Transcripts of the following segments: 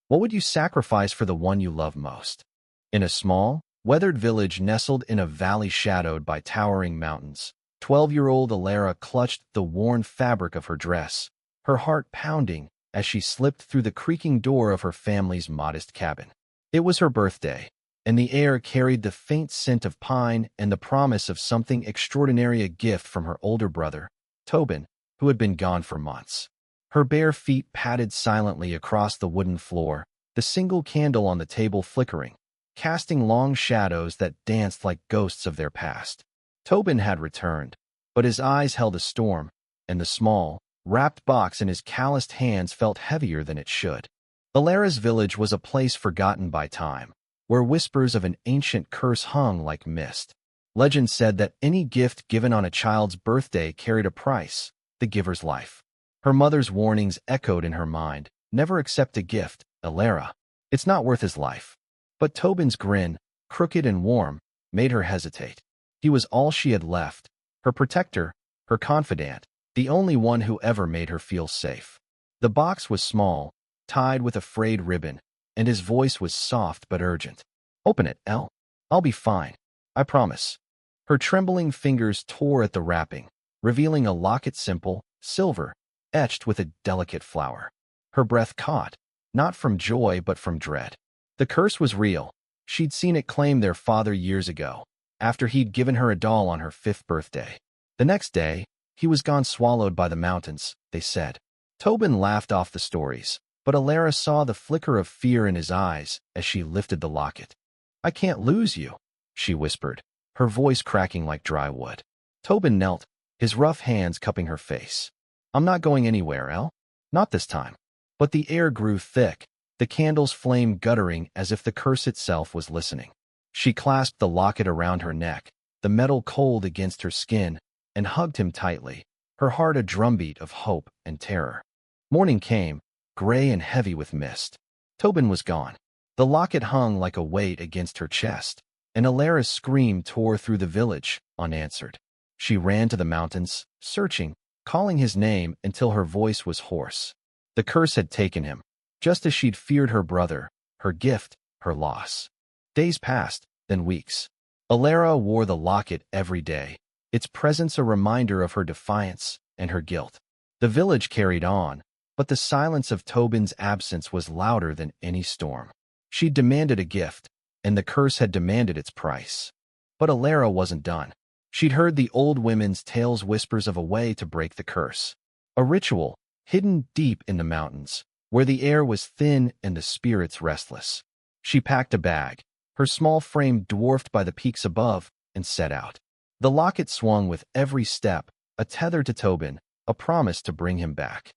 What would you sacrifice for the one you love most? In a small, weathered village nestled in a valley shadowed by towering mountains, 12-year-old Alara clutched the worn fabric of her dress, her heart pounding as she slipped through the creaking door of her family's modest cabin. It was her birthday, and the air carried the faint scent of pine and the promise of something extraordinary, a gift from her older brother, Tobin, who had been gone for months. Her bare feet padded silently across the wooden floor, the single candle on the table flickering, casting long shadows that danced like ghosts of their past. Tobin had returned, but his eyes held a storm, and the small, wrapped box in his calloused hands felt heavier than it should. Alara's village was a place forgotten by time, where whispers of an ancient curse hung like mist. Legend said that any gift given on a child's birthday carried a price, the giver's life. Her mother's warnings echoed in her mind, never accept a gift, Alara. It's not worth his life. But Tobin's grin, crooked and warm, made her hesitate. He was all she had left, her protector, her confidant, the only one who ever made her feel safe. The box was small, tied with a frayed ribbon, and his voice was soft but urgent. Open it, Elle. I'll be fine. I promise. Her trembling fingers tore at the wrapping, revealing a locket, simple, silver, etched with a delicate flower. Her breath caught, not from joy but from dread. The curse was real. She'd seen it claim their father years ago, after he'd given her a doll on her 5th birthday. The next day, he was gone, swallowed by the mountains, they said. Tobin laughed off the stories, but Alara saw the flicker of fear in his eyes as she lifted the locket. I can't lose you, she whispered, her voice cracking like dry wood. Tobin knelt, his rough hands cupping her face. I'm not going anywhere, Elle. Not this time. But the air grew thick, the candle's flame guttering as if the curse itself was listening. She clasped the locket around her neck, the metal cold against her skin, and hugged him tightly, her heart a drumbeat of hope and terror. Morning came, gray and heavy with mist. Tobin was gone. The locket hung like a weight against her chest, and Alara's scream tore through the village, unanswered. She ran to the mountains, searching, calling his name until her voice was hoarse. The curse had taken him, just as she'd feared her brother, her gift, her loss. Days passed, then weeks. Alara wore the locket every day, its presence a reminder of her defiance and her guilt. The village carried on, but the silence of Tobin's absence was louder than any storm. She'd demanded a gift, and the curse had demanded its price. But Alara wasn't done. She'd heard the old women's tales, whispers of a way to break the curse. A ritual, hidden deep in the mountains, where the air was thin and the spirits restless. She packed a bag, her small frame dwarfed by the peaks above, and set out. The locket swung with every step, a tether to Tobin, a promise to bring him back.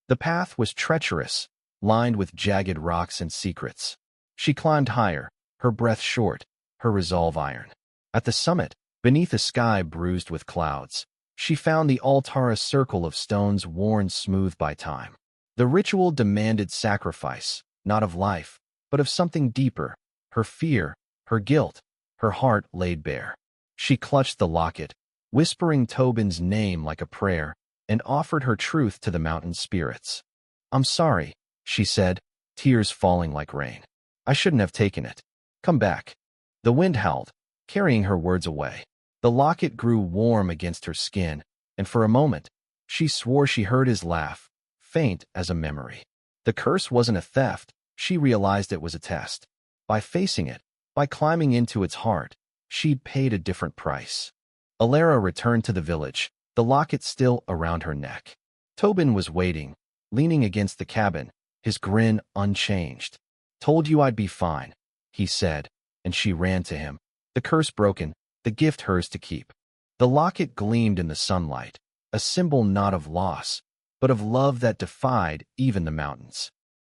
The path was treacherous, lined with jagged rocks and secrets. She climbed higher, her breath short, her resolve iron. At the summit, beneath a sky bruised with clouds, she found the altar, a circle of stones worn smooth by time. The ritual demanded sacrifice, not of life, but of something deeper, her fear, her guilt, her heart laid bare. She clutched the locket, whispering Tobin's name like a prayer, and offered her truth to the mountain spirits. I'm sorry, she said, tears falling like rain. I shouldn't have taken it. Come back. The wind howled, carrying her words away. The locket grew warm against her skin, and for a moment, she swore she heard his laugh, faint as a memory. The curse wasn't a theft, she realized it was a test. By facing it, by climbing into its heart, she'd paid a different price. Alara returned to the village, the locket still around her neck. Tobin was waiting, leaning against the cabin, his grin unchanged. Told you I'd be fine, he said, and she ran to him. The curse broken, the gift hers to keep. The locket gleamed in the sunlight, a symbol not of loss, but of love that defied even the mountains.